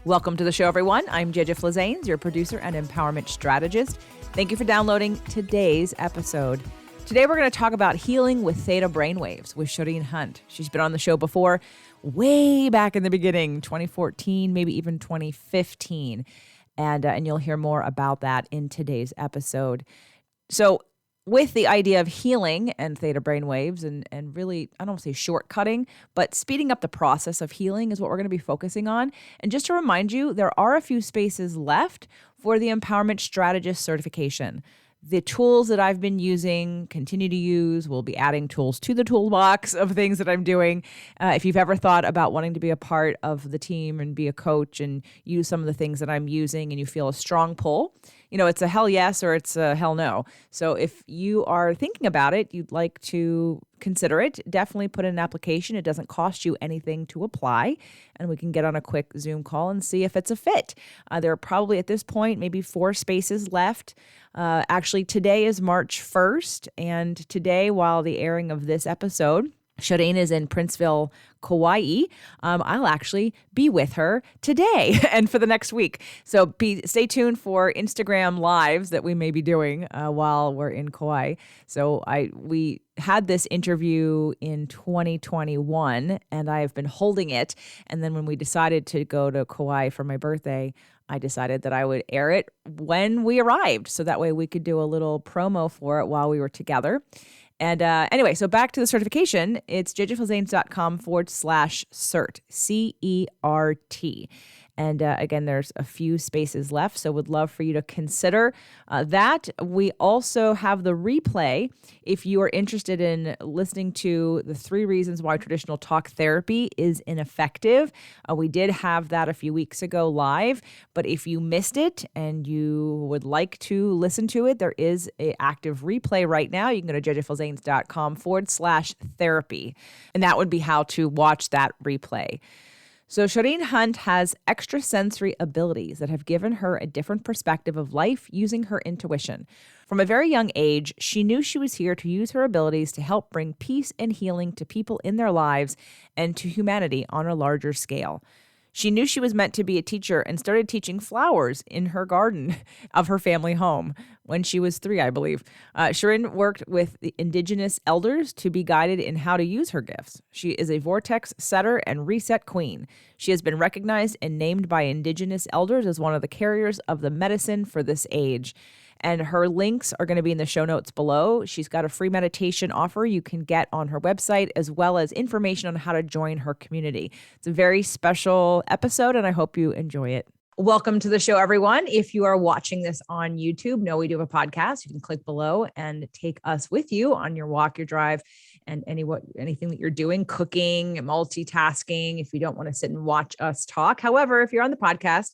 Welcome to the show, everyone. I'm JJ Flazanes, your producer and empowerment strategist. Thank you for downloading today's episode. Today, we're going to talk about healing with Theta Brain Waves with Shirin Hunt. She's been on the show before, way back in the beginning, 2014, maybe even 2015. And you'll hear more about that in today's episode. So with the idea of healing and theta brain waves and really, I don't want to say shortcutting, but speeding up the process of healing is what we're going to be focusing on. And just to remind you, there are a few spaces left for the Empowerment Strategist certification. The tools that I've been using, continue to use, we'll be adding tools to the toolbox of things that I'm doing. If you've ever thought about wanting to be a part of the team and be a coach and use some of the things that I'm using and you feel a strong pull, it's a hell yes or it's a hell no. So if you are thinking about it, you'd like to consider it, definitely put in an application. It doesn't cost you anything to apply, and we can get on a quick Zoom call and see if it's a fit. There are probably at this point maybe 4 spaces left. Actually, today is March 1st, and today, while the airing of this episode, Shirin is in Princeville, Kauai. I'll actually be with her today and for the next week. So stay tuned for Instagram lives that we may be doing while we're in Kauai. So we had this interview in 2021, and I've been holding it. And then when we decided to go to Kauai for my birthday, I decided that I would air it when we arrived. So that way we could do a little promo for it while we were together. And anyway, so back to the certification. It's jjflazanes.com/cert, CERT. And again, there's a few spaces left, so would love for you to consider that. We also have the replay if you are interested in listening to the 3 reasons why traditional talk therapy is ineffective. We did have that a few weeks ago live, but if you missed it and you would like to listen to it, there is an active replay right now. You can go to jjflazanes.com/therapy, and that would be how to watch that replay. So Shirin Hunt has extrasensory abilities that have given her a different perspective of life using her intuition. From a very young age, she knew she was here to use her abilities to help bring peace and healing to people in their lives and to humanity on a larger scale. She knew she was meant to be a teacher and started teaching flowers in her garden of her family home when she was 3, I believe. Shirin worked with the indigenous elders to be guided in how to use her gifts. She is a vortex setter and reset queen. She has been recognized and named by indigenous elders as one of the carriers of the medicine for this age. And her links are going to be in the show notes below. She's got a free meditation offer you can get on her website, as well as information on how to join her community. It's a very special episode, and I hope you enjoy it. Welcome to the show, everyone. If you are watching this on YouTube, know we do have a podcast. You can click below and take us with you on your walk, your drive, and anything that you're doing, cooking, multitasking, if you don't want to sit and watch us talk. However, if you're on the podcast,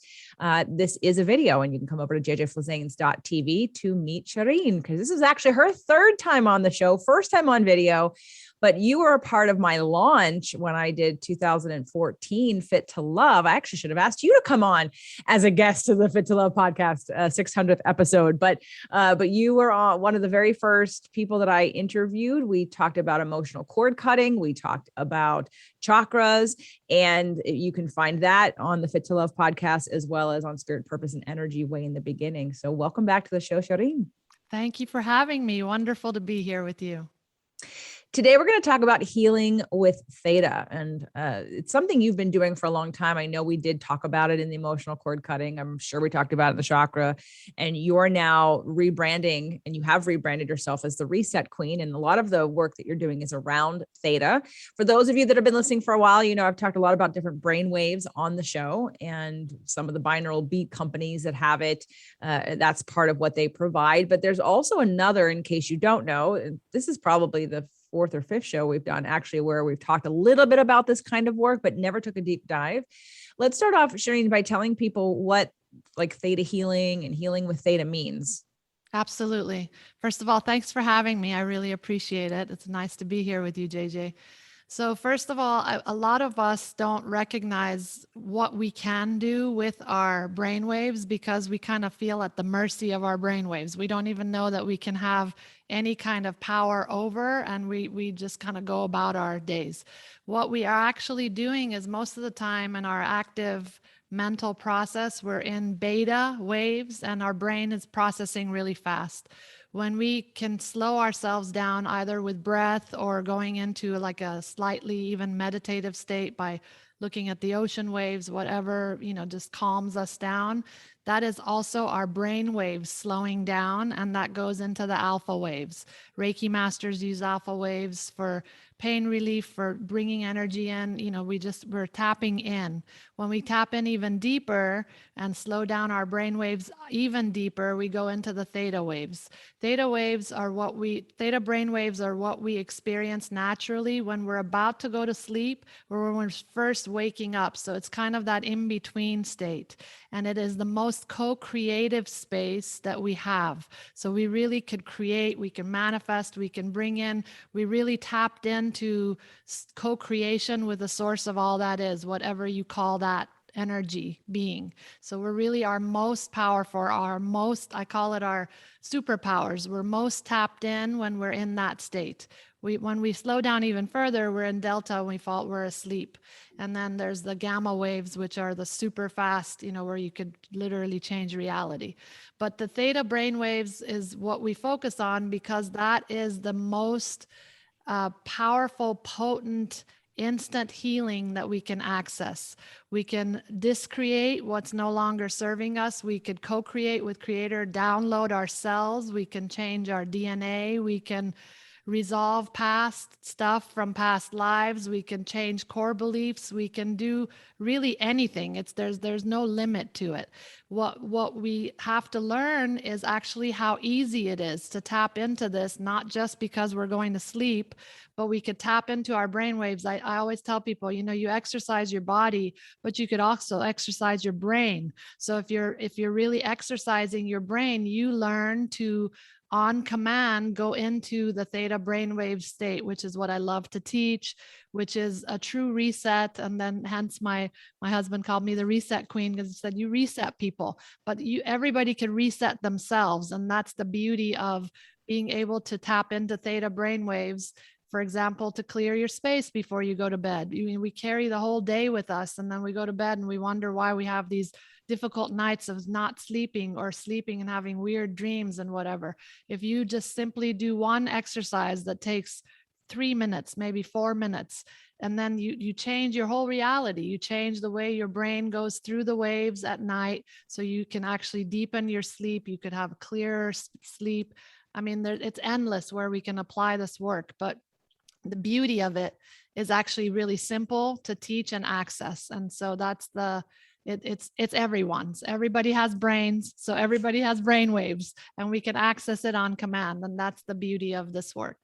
this is a video, and you can come over to jjflazanes.tv to meet Shirin, because this is actually her 3rd time on the show, 1st time on video. But you were a part of my launch when I did 2014 Fit to Love. I actually should have asked you to come on as a guest to the Fit to Love podcast, 600th episode. But you were one of the very first people that I interviewed. We talked about emotional cord cutting. We talked about chakras, and you can find that on the Fit to Love podcast, as well as on Spirit, Purpose, and Energy way in the beginning. So welcome back to the show, Shirin. Thank you for having me. Wonderful to be here with you. Today, we're going to talk about healing with Theta, and it's something you've been doing for a long time. I know we did talk about it in the emotional cord cutting. I'm sure we talked about it in the chakra, and you're now rebranding, and you have rebranded yourself as the Reset Queen. And a lot of the work that you're doing is around Theta. For those of you that have been listening for a while, I've talked a lot about different brain waves on the show, and some of the binaural beat companies that have it. That's part of what they provide. But there's also another, in case you don't know, this is probably the 4th or 5th show we've done actually where we've talked a little bit about this kind of work, but never took a deep dive. Let's start off, Shirin, by telling people what theta healing and healing with theta means. Absolutely. First of all, thanks for having me. I really appreciate it. It's nice to be here with you, JJ. So, first of all, a lot of us don't recognize what we can do with our brain waves because we kind of feel at the mercy of our brain waves. We don't even know that we can have any kind of power over, and we just kind of go about our days. What we are actually doing is most of the time in our active mental process, we're in beta waves, and our brain is processing really fast. When we can slow ourselves down either with breath or going into like a slightly even meditative state by looking at the ocean waves, whatever, just calms us down, that is also our brain waves slowing down, and that goes into the alpha waves. Reiki masters use alpha waves for pain relief, for bringing energy in. We're tapping in. When we tap in even deeper and slow down our brain waves even deeper, we go into the theta waves. Theta brain waves are what we experience naturally when we're about to go to sleep or when we're first waking up. So it's kind of that in between state. And it is the most co-creative space that we have. So we really could create, we can manifest, we can bring in, we really tapped into co-creation with the source of all that is, whatever you call that energy being. So we're really our most powerful, I call it our superpowers. We're most tapped in when we're in that state. When we slow down even further, we're in delta, and we're asleep. And then there's the gamma waves, which are the super fast, where you could literally change reality. But the theta brain waves is what we focus on because that is the most powerful, potent, instant healing that we can access. We can discreate what's no longer serving us. We could co-create with Creator, download our cells. We can change our DNA. We can resolve past stuff from past lives. We can change core beliefs. We can do really anything. There's no limit to it. What we have to learn is actually how easy it is to tap into this, not just because we're going to sleep, but we could tap into our brain waves. I always tell people, you exercise your body, but you could also exercise your brain. So if you're really exercising your brain, you learn to on command go into the theta brainwave state, which is what I love to teach, which is a true reset. And then hence my husband called me the reset queen, because he said you reset people, but everybody can reset themselves. And that's the beauty of being able to tap into theta brainwaves. For example, to clear your space before you go to bed. We carry the whole day with us, and then we go to bed and we wonder why we have these difficult nights of not sleeping or sleeping and having weird dreams and whatever. If you just simply do one exercise that takes 3 minutes, maybe 4 minutes, and then you change your whole reality. You change the way your brain goes through the waves at night, so you can actually deepen your sleep. You could have clearer sleep. I mean, it's endless where we can apply this work, but the beauty of it is actually really simple to teach and access. And so that's it's everyone's. Everybody has brains, so everybody has brain waves, and we can access it on command. And that's the beauty of this work.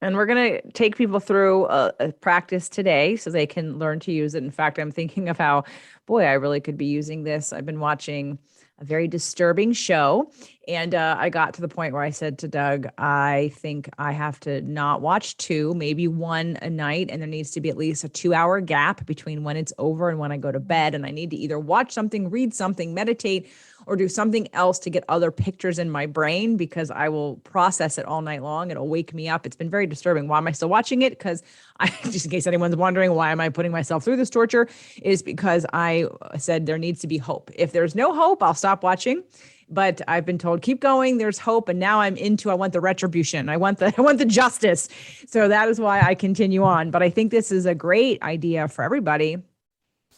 And we're going to take people through a practice today so they can learn to use it. In fact, I'm thinking of how, boy, I really could be using this. I've been watching a very disturbing show. And I got to the point where I said to Doug, I think I have to not watch two, maybe one a night. And there needs to be at least a 2-hour gap between when it's over and when I go to bed. And I need to either watch something, read something, meditate, or do something else to get other pictures in my brain, because I will process it all night long. It'll wake me up. It's been very disturbing. Why am I still watching it? Because just in case anyone's wondering, why am I putting myself through this torture, is because I said there needs to be hope. If there's no hope, I'll stop watching. But I've been told, keep going, there's hope. And now I'm I want the retribution. I want the justice. So that is why I continue on. But I think this is a great idea for everybody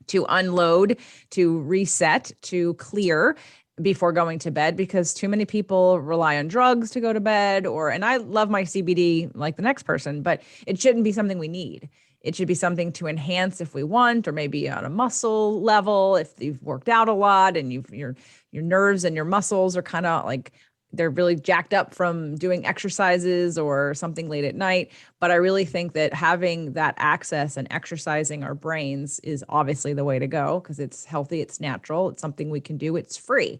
to unload, to reset, to clear before going to bed, because too many people rely on drugs to go to bed, and I love my CBD like the next person, but it shouldn't be something we need. It should be something to enhance if we want, or maybe on a muscle level, if you've worked out a lot and your nerves and your muscles are kind of like they're really jacked up from doing exercises or something late at night. But I really think that having that access and exercising our brains is obviously the way to go, because it's healthy, it's natural, it's something we can do, it's free.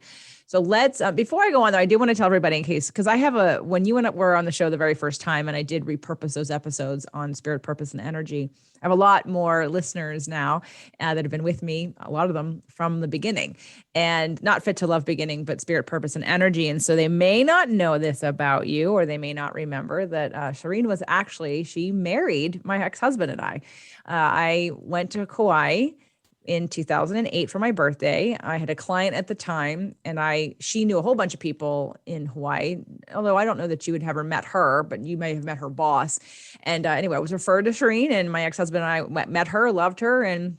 So let's, before I go on though, I do want to tell everybody in case, because I have when you and I were on the show the very first time, and I did repurpose those episodes on spirit, purpose, and energy. I have a lot more listeners now that have been with me, a lot of them from the beginning, and not Fit to Love beginning, but spirit, purpose, and energy. And so they may not know this about you, or they may not remember that Shirin was actually, she married my ex-husband and I. I went to Kauai in 2008 for my birthday. I had a client at the time, and she knew a whole bunch of people in Hawaii, although I don't know that you would have ever met her, but you may have met her boss. And anyway, I was referred to Shirin, and my ex-husband and I met her, loved her, and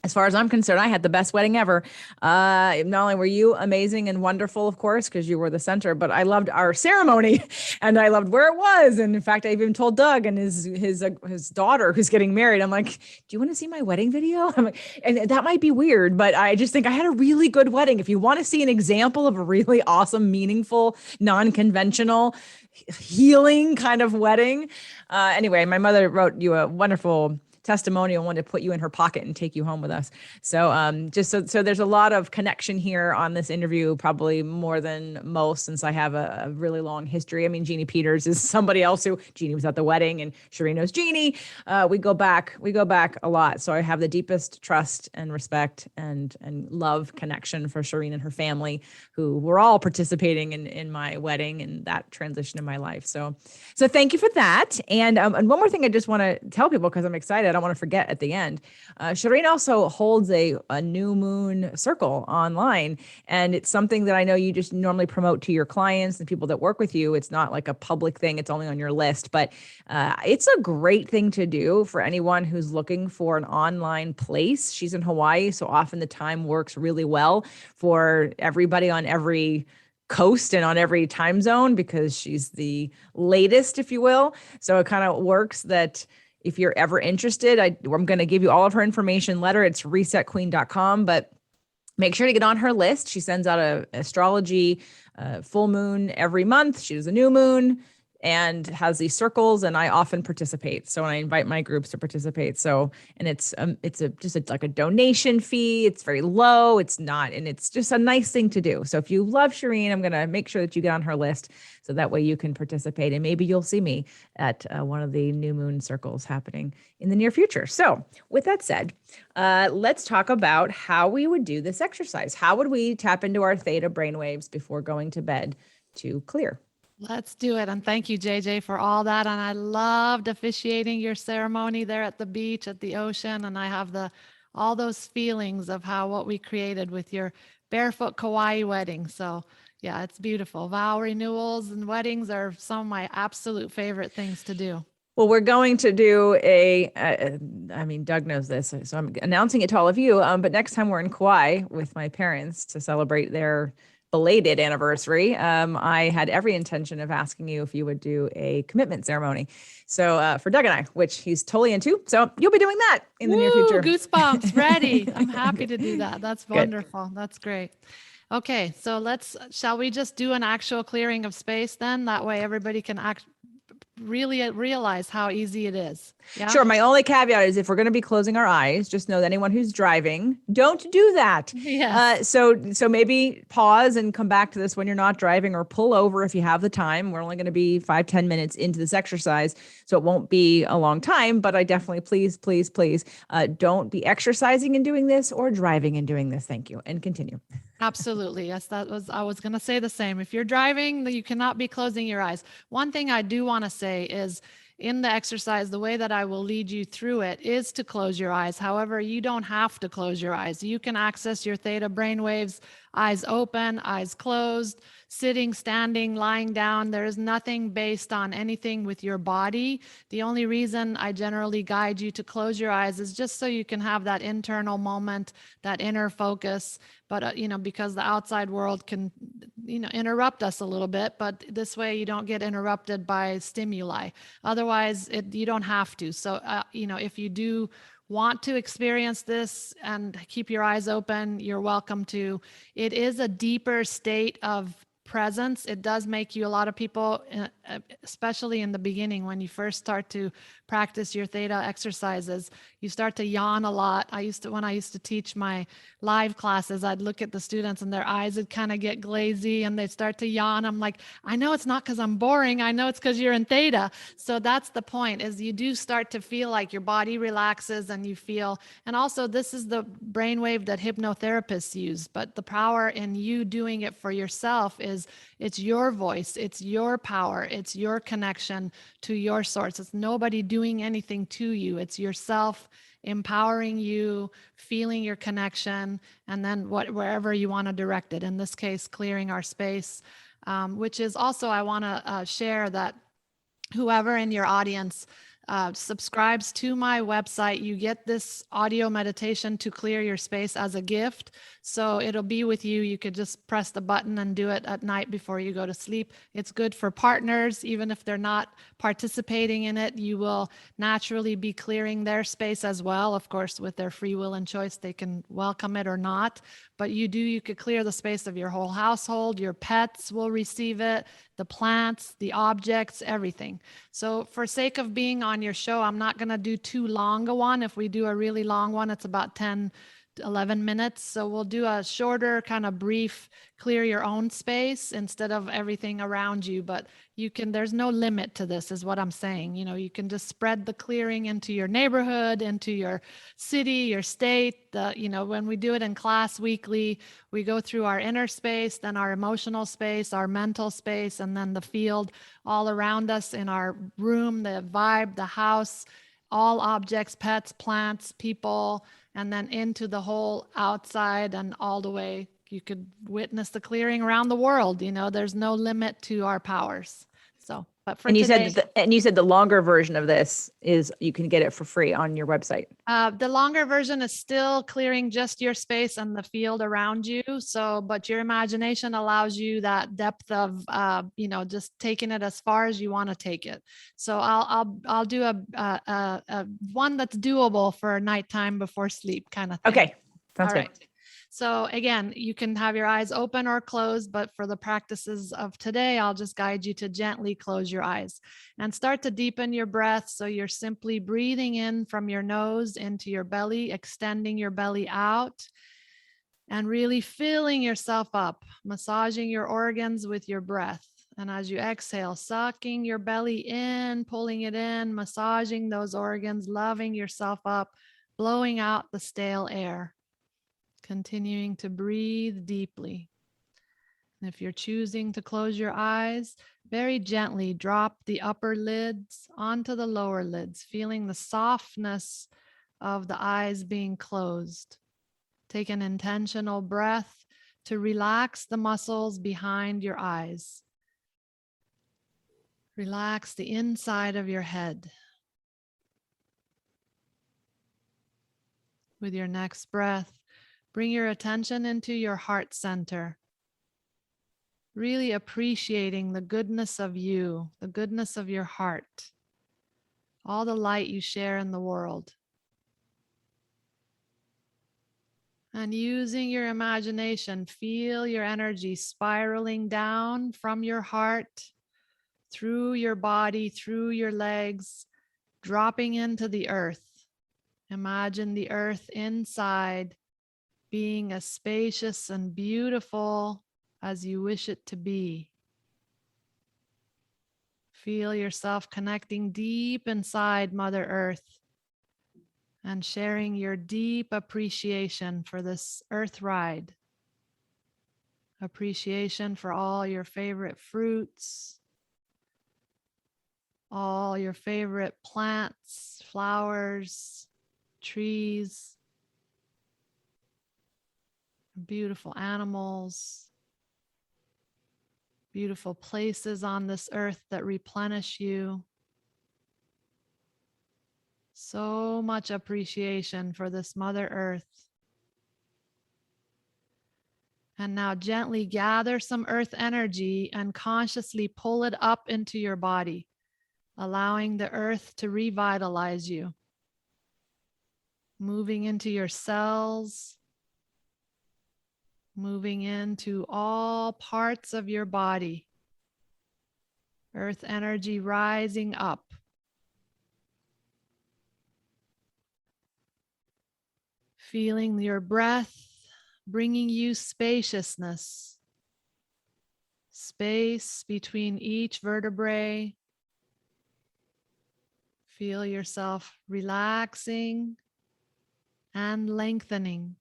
as far as I'm concerned, I had the best wedding ever. Not only were you amazing and wonderful, of course, because you were the center, but I loved our ceremony and I loved where it was. And in fact, I even told Doug and his daughter who's getting married, I'm like, do you want to see my wedding video? I'm like, and that might be weird, but I just think I had a really good wedding. If you want to see an example of a really awesome, meaningful, non-conventional, healing kind of wedding. Anyway, my mother wrote you a wonderful testimonial, wanted to put you in her pocket and take you home with us. So just so there's a lot of connection here on this interview, probably more than most, since I have a really long history. I mean, Jeannie Peters is somebody else who Jeannie was at the wedding, and Shirin knows Jeannie. We go back a lot. So I have the deepest trust and respect and love connection for Shirin and her family, who were all participating in my wedding and that transition in my life. So thank you for that. And one more thing I just want to tell people, because I'm excited, I don't want to forget at the end. Shirin also holds a new moon circle online, and it's something that I know you just normally promote to your clients and people that work with you. It's not like a public thing. It's only on your list, but it's a great thing to do for anyone who's looking for an online place. She's in Hawaii, so often the time works really well for everybody on every coast and on every time zone, because she's the latest, if you will. So it kind of works that if you're ever interested, I'm going to give you all of her information letter. It's resetqueen.com, but make sure to get on her list. She sends out a astrology full moon every month. She does a new moon and has these circles, and I often participate. So when I invite my groups to participate, and it's like a donation fee. It's very low. It's not, and it's just a nice thing to do. So if you love Shirin, I'm going to make sure that you get on her list, so that way you can participate, and maybe you'll see me at one of the new moon circles happening in the near future. So with that said, let's talk about how we would do this exercise. How would we tap into our theta brainwaves before going to bed to clear? Let's do it. And thank you, JJ, for all that. And I loved officiating your ceremony there at the beach, at the ocean. And I have all those feelings of what we created with your barefoot Kauai wedding. So yeah, it's beautiful. Vow renewals and weddings are some of my absolute favorite things to do. Well, we're going to do I mean, Doug knows this, so I'm announcing it to all of you. But next time we're in Kauai with my parents to celebrate their belated anniversary, I had every intention of asking you if you would do a commitment ceremony. So for Doug and I, which he's totally into. So you'll be doing that in the near future. Goosebumps, ready. I'm happy to do that. That's wonderful. Good. That's great. Okay, so shall we just do an actual clearing of space then? That way everybody can really realize how easy it is. Yeah? Sure. My only caveat is if we're going to be closing our eyes, just know that anyone who's driving, don't do that. Yes. So maybe pause and come back to this when you're not driving, or pull over if you have the time. We're only going to be 5-10 minutes into this exercise, so it won't be a long time, but I definitely, please, don't be exercising and doing this or driving and doing this. Thank you. And continue. Absolutely. Yes, I was going to say the same. If you're driving, you cannot be closing your eyes. One thing I do want to say is, in the exercise, the way that I will lead you through it is to close your eyes. However, you don't have to close your eyes. You can access your theta brainwaves, eyes open, eyes closed, sitting, standing, lying down. There is nothing based on anything with your body. The only reason I generally guide you to close your eyes is just so you can have that internal moment, that inner focus. But, because the outside world can, interrupt us a little bit, but this way you don't get interrupted by stimuli. Otherwise, you don't have to. So, if you do want to experience this and keep your eyes open, you're welcome to. It is a deeper state of presence. It does make you, a lot of people, especially in the beginning, when you first start to practice your theta exercises, you start to yawn a lot. When I used to teach my live classes, I'd look at the students and their eyes would kind of get glazy and they'd start to yawn. I'm like, I know it's not because I'm boring. I know it's because you're in theta. So that's the point, is you do start to feel like your body relaxes and you feel, and also this is the brainwave that hypnotherapists use, but the power in you doing it for yourself is it's your voice, it's your power, it's your connection to your source. It's nobody doing anything to you. It's yourself empowering you, feeling your connection, and then wherever you want to direct it. In this case, clearing our space, which is also, I want to share that whoever in your audience subscribes to my website, you get this audio meditation to clear your space as a gift. So it'll be with you. You could just press the button and do it at night before you go to sleep. It's good for partners. Even if they're not participating in it, you will naturally be clearing their space as well. Of course, with their free will and choice, they can welcome it or not. But you could clear the space of your whole household. Your pets will receive it, the plants, the objects, everything. So for sake of being on your show, I'm not going to do too long a one. If we do a really long one, it's about 10 to 11 minutes. So we'll do a shorter, kind of brief, clear your own space instead of everything around you. But there's no limit to this, is what I'm saying. You can just spread the clearing into your neighborhood, into your city, your state. When we do it in class weekly, we go through our inner space, then our emotional space, our mental space, and then the field all around us in our room, the vibe, the house, all objects, pets, plants, people, and then into the whole outside and all the way. You could witness the clearing around the world. There's no limit to our powers. So, but for today, you said the longer version of this is you can get it for free on your website. The longer version is still clearing just your space and the field around you. So, but your imagination allows you that depth of, just taking it as far as you want to take it. So I'll do a one that's doable for nighttime before sleep kind of thing. Okay. Sounds All good. right. So again, you can have your eyes open or closed, but for the practices of today, I'll just guide you to gently close your eyes and start to deepen your breath. So you're simply breathing in from your nose into your belly, extending your belly out and really filling yourself up, massaging your organs with your breath. And as you exhale, sucking your belly in, pulling it in, massaging those organs, loving yourself up, blowing out the stale air. Continuing to breathe deeply. And if you're choosing to close your eyes, very gently drop the upper lids onto the lower lids, feeling the softness of the eyes being closed. Take an intentional breath to relax the muscles behind your eyes. Relax the inside of your head. With your next breath, bring your attention into your heart center, really appreciating the goodness of you, the goodness of your heart, all the light you share in the world. And using your imagination, feel your energy spiraling down from your heart, through your body, through your legs, dropping into the earth. Imagine the earth inside being as spacious and beautiful as you wish it to be. Feel yourself connecting deep inside Mother Earth and sharing your deep appreciation for this earth ride. Appreciation for all your favorite fruits, all your favorite plants, flowers, trees, beautiful animals, beautiful places on this earth that replenish you. So much appreciation for this Mother Earth. And now gently gather some earth energy and consciously pull it up into your body, allowing the earth to revitalize you. Moving into your cells, moving into all parts of your body. Earth energy rising up. Feeling your breath bringing you spaciousness, space between each vertebrae. Feel yourself relaxing and lengthening.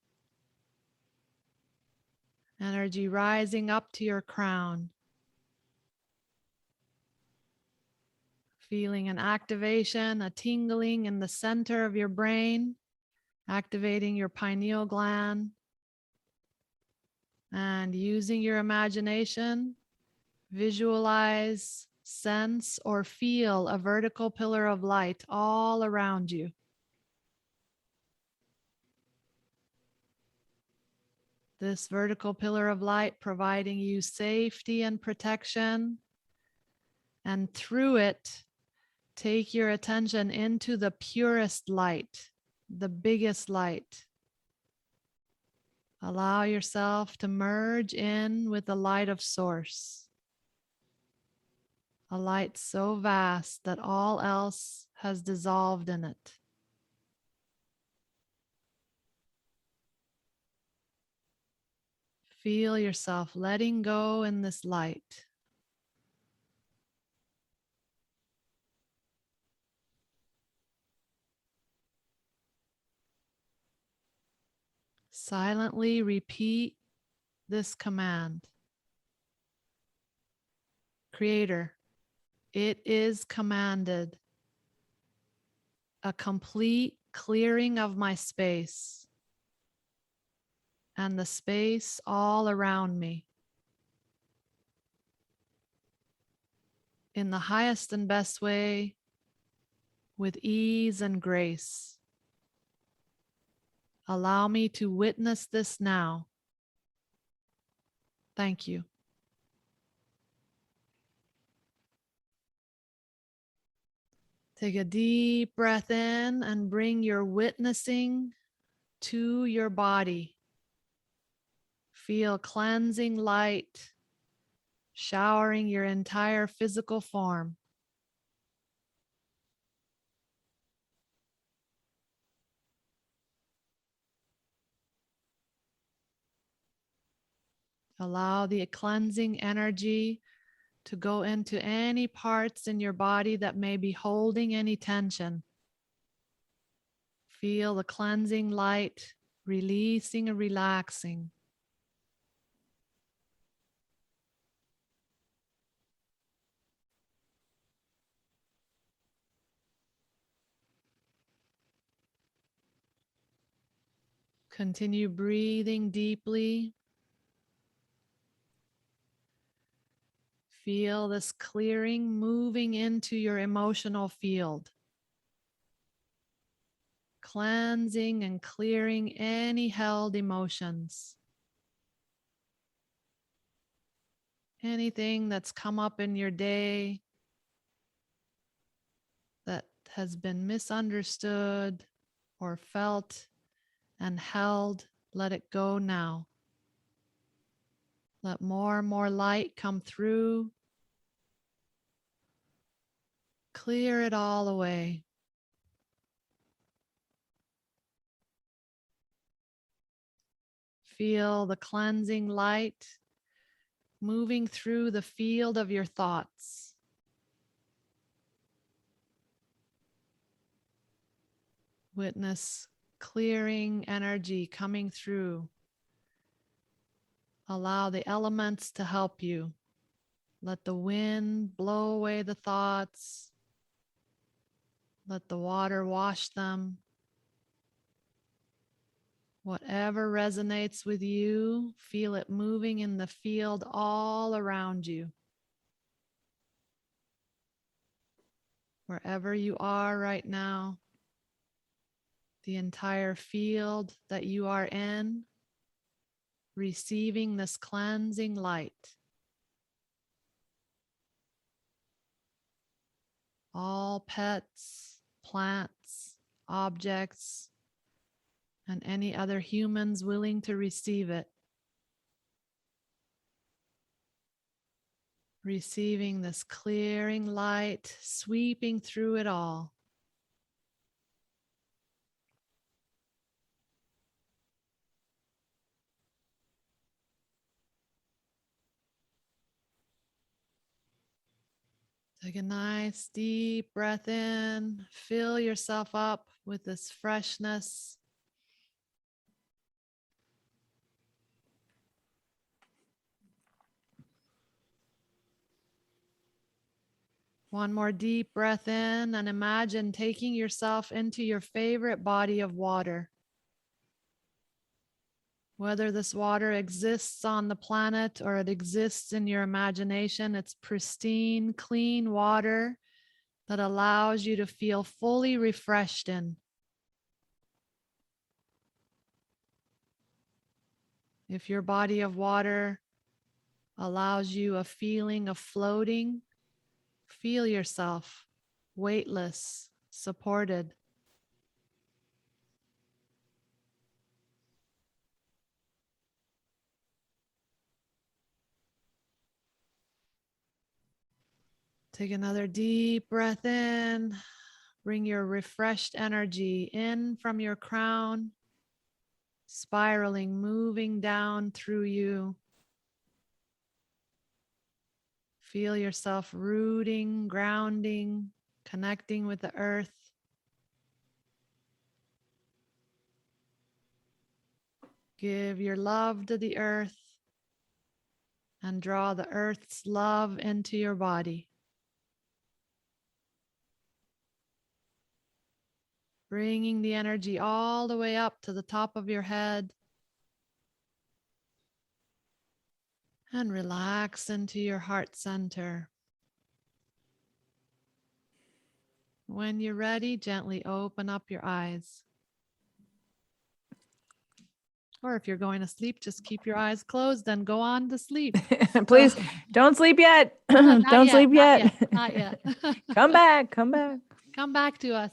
Energy rising up to your crown. Feeling an activation, a tingling in the center of your brain, activating your pineal gland. And using your imagination, visualize, sense, or feel a vertical pillar of light all around you. This vertical pillar of light providing you safety and protection. And through it, take your attention into the purest light, the biggest light. Allow yourself to merge in with the light of Source. A light so vast that all else has dissolved in it. Feel yourself letting go in this light. Silently repeat this command. Creator, it is commanded. A complete clearing of my space and the space all around me. In the highest and best way, with ease and grace. Allow me to witness this now. Thank you. Take a deep breath in and bring your witnessing to your body. Feel cleansing light showering your entire physical form. Allow the cleansing energy to go into any parts in your body that may be holding any tension. Feel the cleansing light releasing and relaxing. Continue breathing deeply. Feel this clearing moving into your emotional field. Cleansing and clearing any held emotions. Anything that's come up in your day that has been misunderstood or felt and held, let it go now. Let more and more light come through. Clear it all away. Feel the cleansing light moving through the field of your thoughts. Witness clearing energy coming through. Allow the elements to help you. Let the wind blow away the thoughts. Let the water wash them. Whatever resonates with you, feel it moving in the field all around you. Wherever you are right now, the entire field that you are in, receiving this cleansing light. All pets, plants, objects, and any other humans willing to receive it. receiving this clearing light, sweeping through it all. Take a nice deep breath in, fill yourself up with this freshness. One more deep breath in and imagine taking yourself into your favorite body of water. Whether this water exists on the planet or it exists in your imagination, it's pristine, clean water that allows you to feel fully refreshed in. If your body of water allows you a feeling of floating, feel yourself weightless, supported. Take another deep breath in. Bring your refreshed energy in from your crown, spiraling, moving down through you. Feel yourself rooting, grounding, connecting with the earth. Give your love to the earth and draw the earth's love into your body. Bringing the energy all the way up to the top of your head. And relax into your heart center. When you're ready, gently open up your eyes. Or if you're going to sleep, just keep your eyes closed and go on to sleep. Please don't sleep yet. Don't sleep yet. Not yet. Come back. Come back. Come back to us.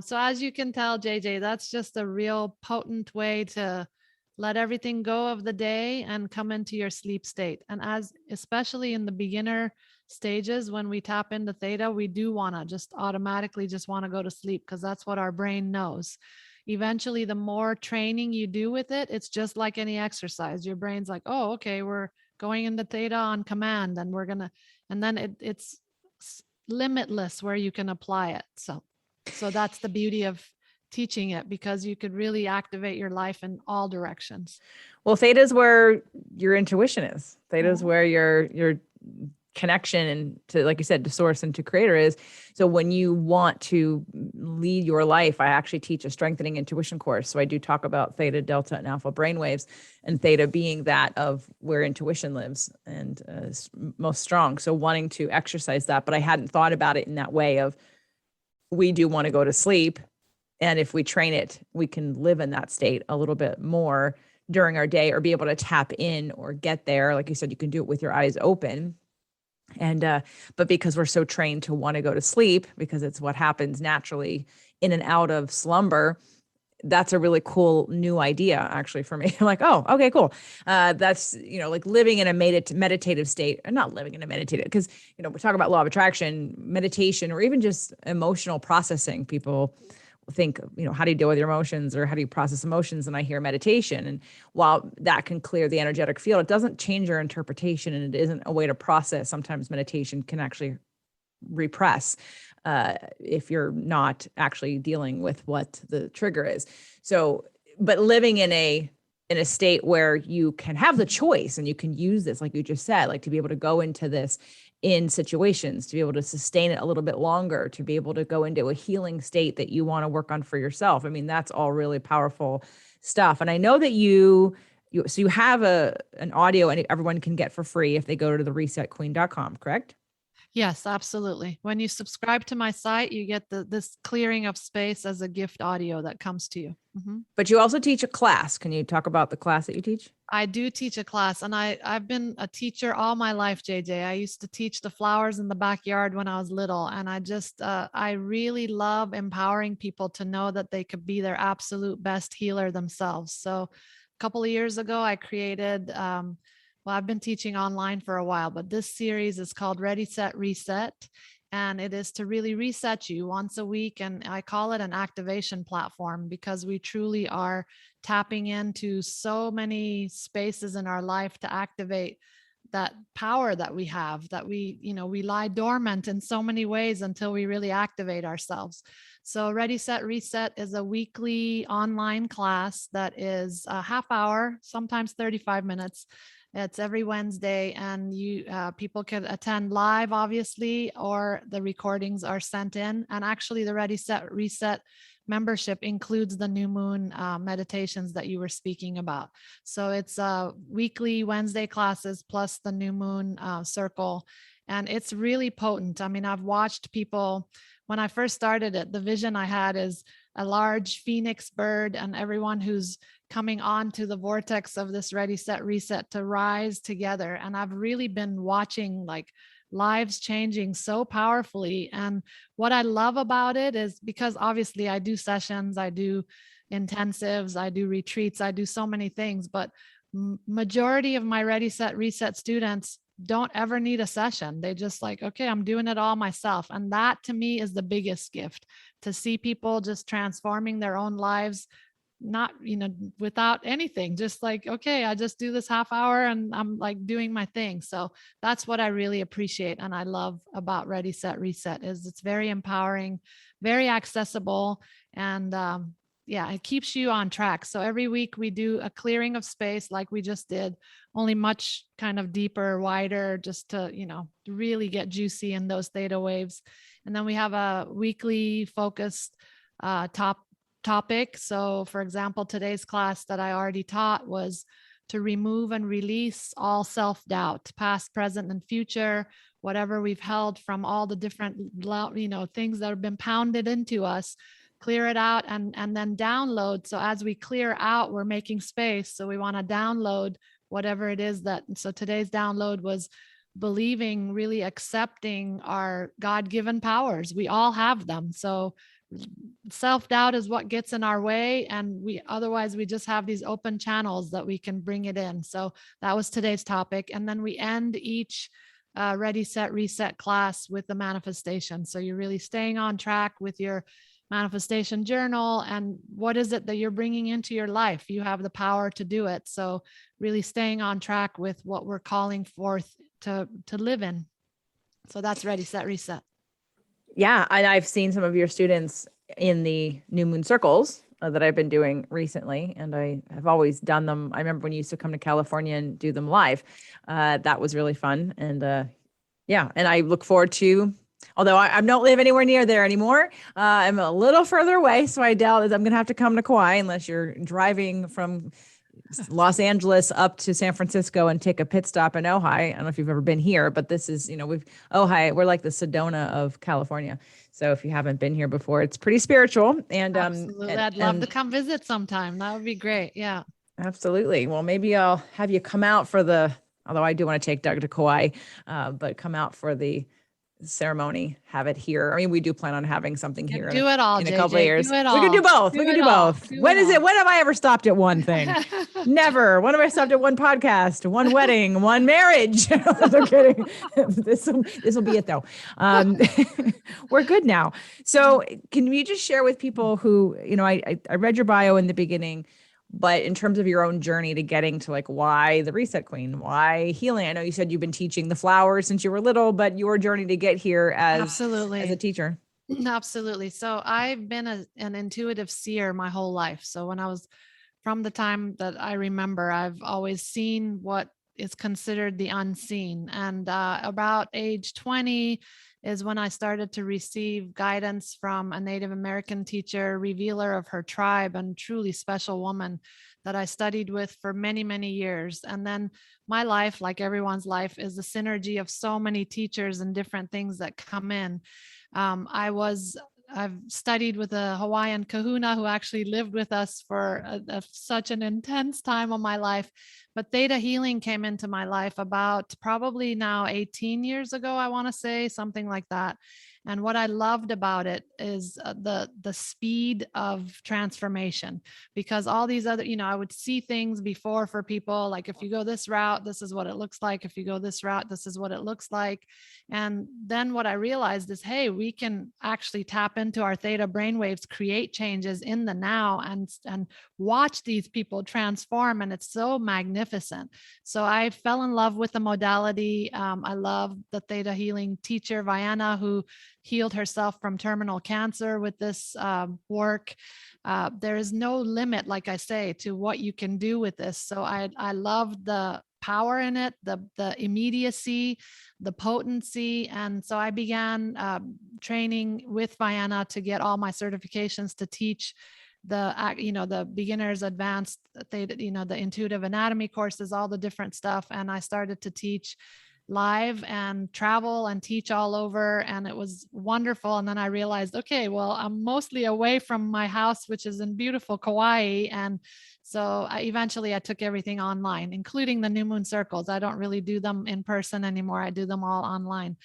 So as you can tell, JJ, that's just a real potent way to let everything go of the day and come into your sleep state. And especially in the beginner stages, when we tap into theta, we do want to just automatically just want to go to sleep because that's what our brain knows. Eventually, the more training you do with it, it's just like any exercise. Your brain's like, oh, okay, we're going into theta on command and and then it's limitless where you can apply it. So that's the beauty of teaching it, because you could really activate your life in all directions. Well, theta is where your intuition is. Theta is where your connection and to, like you said, to source and to creator is. So when you want to lead your life, I actually teach a strengthening intuition course. So I do talk about theta, delta, and alpha brain waves, and theta being that of where intuition lives and most strong. So wanting to exercise that, but I hadn't thought about it in that way of we do want to go to sleep. And if we train it, we can live in that state a little bit more during our day or be able to tap in or get there. Like you said, you can do it with your eyes open. And, but because we're so trained to want to go to sleep, because it's what happens naturally in and out of slumber, that's a really cool new idea actually for me. I'm like, oh, okay, cool. That's, like living in a meditative state, and not living in a meditative, because, we talk about law of attraction, meditation, or even just emotional processing. People think, how do you deal with your emotions or how do you process emotions? And I hear meditation. And while that can clear the energetic field, it doesn't change your interpretation, and it isn't a way to process. Sometimes meditation can actually repress if you're not actually dealing with what the trigger is. So, but living in a state where you can have the choice and you can use this, like you just said, like to be able to go into this in situations, to be able to sustain it a little bit longer, to be able to go into a healing state that you want to work on for yourself. I mean, that's all really powerful stuff. And I know that you have an audio and everyone can get for free if they go to the resetqueen.com, correct? Yes, absolutely. When you subscribe to my site, you get this clearing of space as a gift audio that comes to you. Mm-hmm. But you also teach a class. Can you talk about the class that you teach? I do teach a class, and I've been a teacher all my life, JJ. I used to teach the flowers in the backyard when I was little, and I really love empowering people to know that they could be their absolute best healer themselves. So a couple of years ago, I created well, I've been teaching online for a while, but this series is called Ready, Set, Reset. And it is to really reset you once a week. And I call it an activation platform because we truly are tapping into so many spaces in our life to activate that power that we have, that we lie dormant in so many ways until we really activate ourselves. So Ready, Set, Reset is a weekly online class that is a half hour, sometimes 35 minutes. It's every Wednesday, and people can attend live, obviously, or the recordings are sent in. And actually, the Ready, Set, Reset membership includes the new moon meditations that you were speaking about. So it's weekly Wednesday classes plus the new moon circle, and it's really potent. I mean, I've watched people. When I first started it, the vision I had is a large phoenix bird, and everyone who's coming on to the vortex of this Ready, Set, Reset to rise together. And I've really been watching like lives changing so powerfully. And what I love about it is because obviously I do sessions, I do intensives, I do retreats, I do so many things, but majority of my Ready, Set, Reset students don't ever need a session. They just like, okay, I'm doing it all myself. And that to me is the biggest gift, to see people just transforming their own lives, not, without anything, just like, okay, I just do this half hour and I'm like doing my thing. So that's what I really appreciate. And I love about Ready, Set, Reset is it's very empowering, very accessible. And, yeah, it keeps you on track. So every week we do a clearing of space like we just did, only much kind of deeper, wider, just to, really get juicy in those theta waves. And then we have a weekly focused topic. So for example, today's class that I already taught was to remove and release all self-doubt, past, present, and future, whatever we've held from all the different, things that have been pounded into us, clear it out and then download. So as we clear out, we're making space. So we want to download whatever it is so today's download was believing, really accepting our God-given powers. We all have them. So self-doubt is what gets in our way, and otherwise we just have these open channels that we can bring it in. So that was today's topic. And then we end each Ready, Set, Reset class with the manifestation. So you're really staying on track with your manifestation journal and what is it that you're bringing into your life. You have the power to do it. So really staying on track with what we're calling forth to live in. So that's Ready, Set, Reset. Yeah. And I've seen some of your students in the new moon circles that I've been doing recently, and I have always done them. I remember when you used to come to California and do them live. That was really fun. And yeah, and I look forward to, although I don't live anywhere near there anymore. I'm a little further away, so I doubt that I'm going to have to come to Kauai unless you're driving from Los Angeles up to San Francisco and take a pit stop in Ojai. I don't know if you've ever been here, but this is, Ojai, we're like the Sedona of California. So if you haven't been here before, it's pretty spiritual. And absolutely, I'd love to come visit sometime. That would be great. Yeah, absolutely. Well, maybe I'll have you come out although I do want to take Doug to Kauai, but come out for the ceremony, have it here. I mean, we do plan on having something here do it all in a JJ, couple of years. Do it We all. can do both. We can do both. When have I ever stopped at one thing? Never. When have I stopped at one podcast, one wedding, one marriage? I'm kidding. This will be it though. We're good now. So can you just share with people who, I read your bio in the beginning, but in terms of your own journey to getting to like, why the Reset Queen, why healing? I know you said you've been teaching the flowers since you were little, but your journey to get here as a teacher. Absolutely. So I've been an intuitive seer my whole life. So from the time that I remember, I've always seen what is considered the unseen. And about age 20 is when I started to receive guidance from a Native American teacher, revealer of her tribe, and truly special woman that I studied with for many, many years. And then my life, like everyone's life, is a synergy of so many teachers and different things that come in. I've studied with a Hawaiian kahuna who actually lived with us for such an intense time of my life. But theta healing came into my life about probably now 18 years ago, I want to say, something like that. And what I loved about it is the speed of transformation, because all these other, I would see things before for people, like if you go this route, this is what it looks like. If you go this route, this is what it looks like. And then what I realized is, hey, we can actually tap into our theta brainwaves, create changes in the now, and watch these people transform. And it's so magnificent. So I fell in love with the modality. I love the theta healing teacher, Vianna, who healed herself from terminal cancer with this work. There is no limit, like I say, to what you can do with this. So I love the power in it, the immediacy, the potency. And so I began training with Vianna to get all my certifications to teach the beginners, advanced, the intuitive anatomy courses, all the different stuff. And I started to teach live and travel and teach all over, and it was wonderful. And then I realized, okay, well, I'm mostly away from my house, which is in beautiful Kauai. And so eventually I took everything online, including the new moon circles. I don't really do them in person anymore. I do them all online.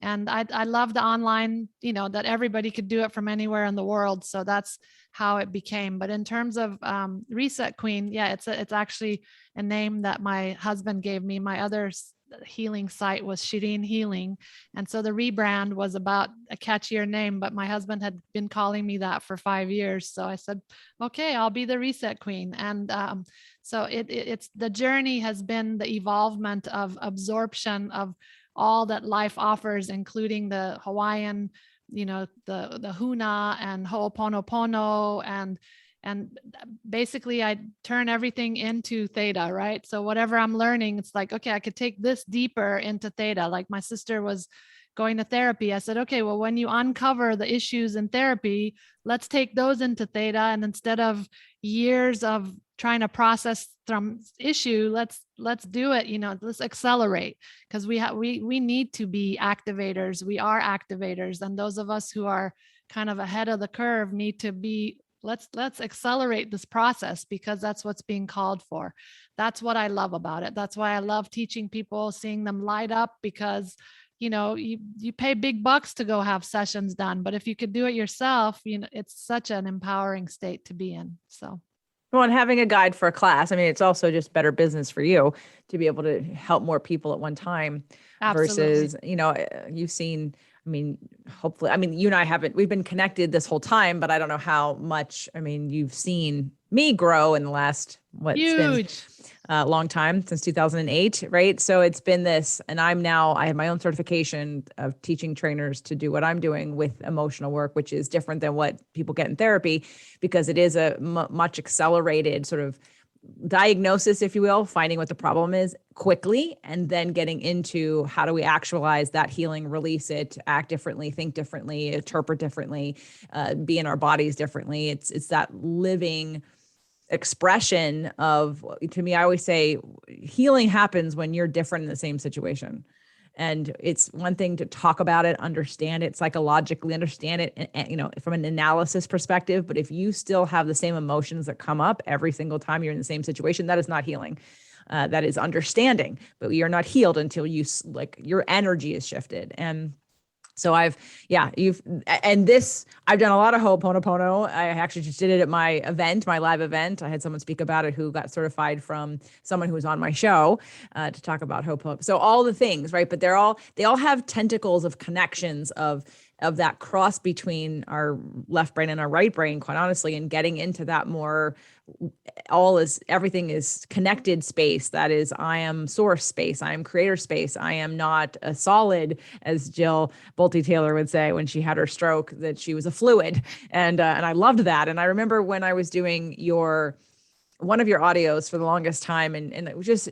And I love the online, that everybody could do it from anywhere in the world. So that's how it became. But in terms of Reset Queen, yeah, it's actually a name that my husband gave me. My other healing site was Shirin Healing. And so the rebrand was about a catchier name, but my husband had been calling me that for 5 years. So I said, okay, I'll be the Reset Queen. And so it's the journey has been the evolvement of absorption of all that life offers, including the Hawaiian, the huna and ho'oponopono, and basically I turn everything into theta, right? So whatever I'm learning, it's like, okay, I could take this deeper into theta. Like my sister was going to therapy. I said, okay, well, when you uncover the issues in therapy, let's take those into theta. And instead of years of trying to process from issue, let's do it, let's accelerate, because we need to be activators. We are activators. And those of us who are kind of ahead of the curve need to be, let's accelerate this process, because that's what's being called for. That's what I love about it. That's why I love teaching people, seeing them light up, because you pay big bucks to go have sessions done, but if you could do it yourself, it's such an empowering state to be in. So well, and having a guide for a class, I mean, it's also just better business for you to be able to help more people at one time. absolutely. Versus, you've seen, I mean, hopefully, I mean, you and I we've been connected this whole time, but I don't know how much, I mean, you've seen me grow in the last, it's been a long time, since 2008, right? So it's been this, and I have my own certification of teaching trainers to do what I'm doing with emotional work, which is different than what people get in therapy, because it is a much accelerated sort of diagnosis, if you will, finding what the problem is quickly, and then getting into how do we actualize that healing, release it, act differently, think differently, interpret differently, be in our bodies differently. It's that living expression of, to me, I always say healing happens when you're different in the same situation. And it's one thing to talk about it, understand it, psychologically understand it, and from an analysis perspective. But if you still have the same emotions that come up every single time you're in the same situation, that is not healing. That is understanding, but you're not healed until your energy is shifted. And so I've done a lot of Ho'oponopono. I actually just did it at my live event. I had someone speak about it who got certified from someone who was on my show to talk about Ho'oponopono. So all the things, right? But they all have tentacles of connections of that cross between our left brain and our right brain, quite honestly, and getting into that more, everything is connected space. That is, I am source space. I am creator space. I am not a solid, as Jill Bolte Taylor would say when she had her stroke, that she was a fluid. And I loved that. And I remember when I was doing one of your audios for the longest time, and it was just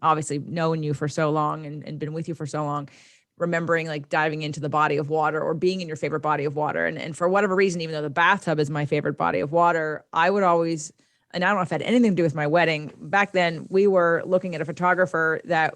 obviously knowing you for so long and been with you for so long, remembering like diving into the body of water or being in your favorite body of water. And for whatever reason, even though the bathtub is my favorite body of water, I would always, and I don't know if it had anything to do with my wedding. Back then we were looking at a photographer, that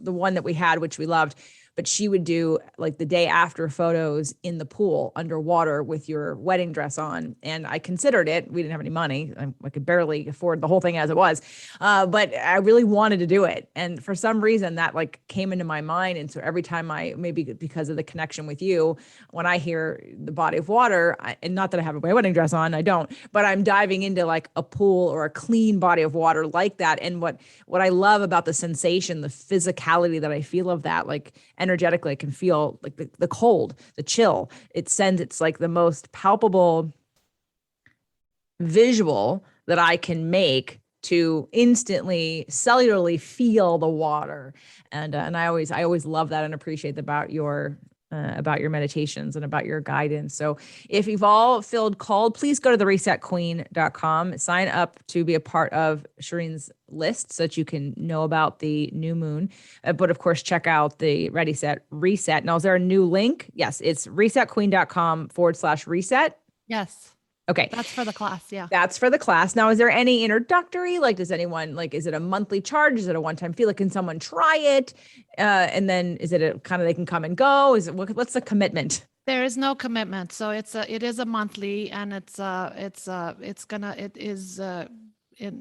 the one that we had, which we loved, but she would do like the day after photos in the pool underwater with your wedding dress on. And I considered it. We didn't have any money. I could barely afford the whole thing as it was. But I really wanted to do it. And for some reason that like came into my mind. And so every time maybe because of the connection with you, when I hear the body of water, and not that I have my wedding dress on, I don't, but I'm diving into like a pool or a clean body of water like that. And what I love about the sensation, the physicality that I feel of that, like energetically, I can feel like the cold, the chill. It's like the most palpable visual that I can make to instantly cellularly feel the water. And I always love that and appreciate about your meditations and about your guidance. So if you've all felt called, please go to theresetqueen.com, sign up to be a part of Shirin's list so that you can know about the new moon. But of course, check out the Ready, Set, Reset. Now, is there a new link? Yes, it's resetqueen.com/reset. Yes. Okay. That's for the class. Yeah. That's for the class. Now, is there any introductory? Like, does anyone like, is it a monthly charge? Is it a one-time fee? Like, can someone try it? And then is it a kind of, they can come and go? What's the commitment? There is no commitment. So it is a monthly, and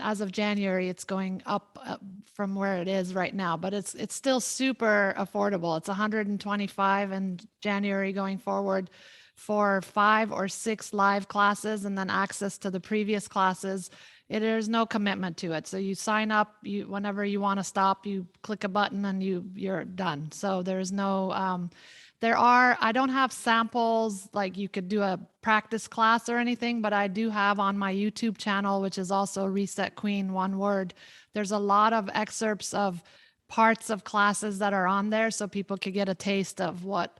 as of January, it's going up from where it is right now, but it's still super affordable. It's 125 in January going forward for 5 or 6 live classes, and then access to the previous classes. There's no commitment to it. So you sign up, whenever you want to stop, you click a button and you're done. So there's no, I don't have samples like you could do a practice class or anything, but I do have on my YouTube channel, which is also Reset Queen, one word. There's a lot of excerpts of parts of classes that are on there, so people could get a taste of what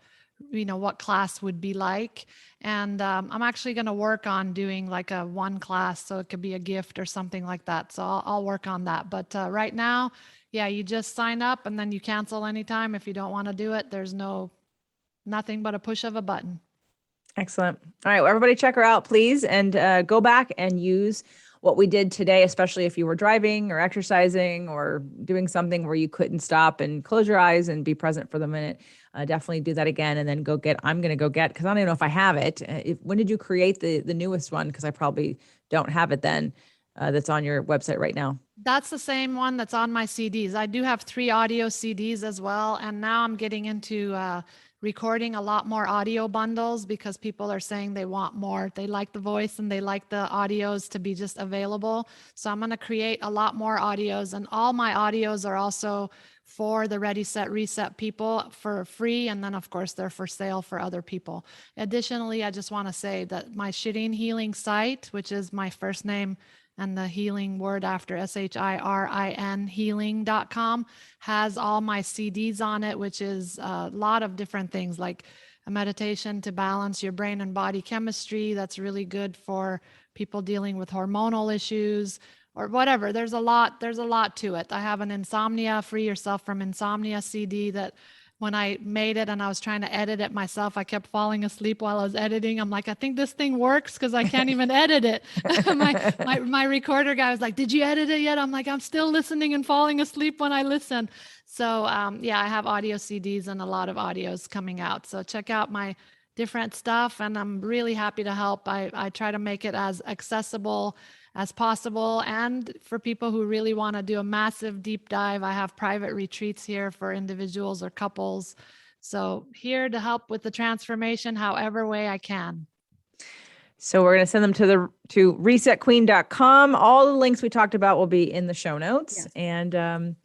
class would be like. And I'm actually going to work on doing like a one class, so it could be a gift or something like that. So I'll work on that. But right now, yeah, you just sign up and then you cancel anytime if you don't want to do it. There's nothing but a push of a button. Excellent. All right. Well, everybody check her out, please. And go back and use what we did today, especially if you were driving or exercising or doing something where you couldn't stop and close your eyes and be present for the minute. Definitely do that again, and then I'm going to go get, because I don't even know if I have it. When did you create the newest one? Because I probably don't have it then. That's on your website right now. That's the same one that's on my CDs. I do have 3 audio CDs as well. And now I'm getting into recording a lot more audio bundles, because people are saying they want more. They like the voice and they like the audios to be just available. So I'm going to create a lot more audios, and all my audios are also for the Ready, Set, Reset people for free. And then of course they're for sale for other people. Additionally, I just want to say that my Shirin Healing site, which is my first name and the healing word after SHIRIN healing.com, has all my CDs on it, which is a lot of different things, like a meditation to balance your brain and body chemistry. That's really good for people dealing with hormonal issues or whatever. There's a lot to it. I have an insomnia, Free Yourself from Insomnia CD that when I made it and I was trying to edit it myself, I kept falling asleep while I was editing. I'm like, I think this thing works because I can't even edit it. my recorder guy was like, did you edit it yet? I'm like, I'm still listening and falling asleep when I listen. So yeah, I have audio CDs and a lot of audios coming out. So check out my different stuff, and I'm really happy to help. I try to make it as accessible as possible. And for people who really want to do a massive deep dive, I have private retreats here for individuals or couples. So here to help with the transformation, however way I can. So we're going to send them to resetqueen.com. All the links we talked about will be in the show notes. Yes. And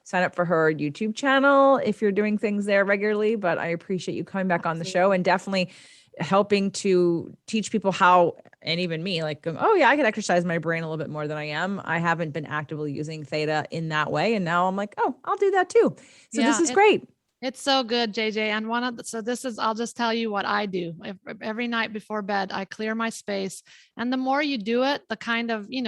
sign up for her YouTube channel if you're doing things there regularly. But I appreciate you coming back on the show, and definitely helping to teach people how, and even me, like, oh yeah, I could exercise my brain a little bit more than I am. I haven't been actively using Theta in that way. And now I'm like, oh, I'll do that too. So yeah, this is great. It's so good, JJ. And I'll just tell you what I do. Every night before bed, I clear my space. And the more you do it, the kind of, you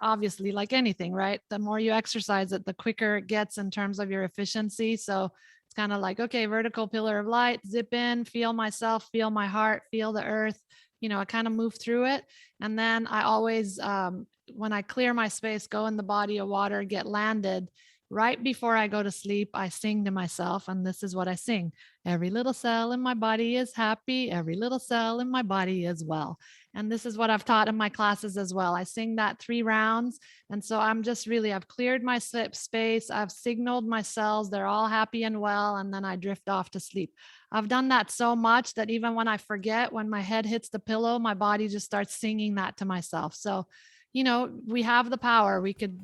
obviously, like anything, right? The more you exercise it, the quicker it gets in terms of your efficiency. So it's kind of like, okay, vertical pillar of light, zip in, feel myself, feel my heart, feel the earth. I kind of move through it. And then I always, when I clear my space, go in the body of water, get landed, right before I go to sleep, I sing to myself, and this is what I sing. Every little cell in my body is happy. Every little cell in my body is well. And this is what I've taught in my classes as well. I sing that 3 rounds. And so I'm just really, I've cleared my space. I've signaled my cells, they're all happy and well. And then I drift off to sleep. I've done that so much that even when I forget, when my head hits the pillow, my body just starts singing that to myself. So, we have the power. We could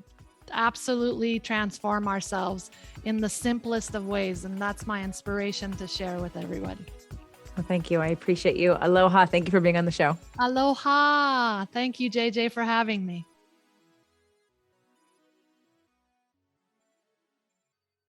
absolutely transform ourselves in the simplest of ways. And that's my inspiration to share with everybody. Well, thank you. I appreciate you. Aloha. Thank you for being on the show. Aloha. Thank you, JJ, for having me.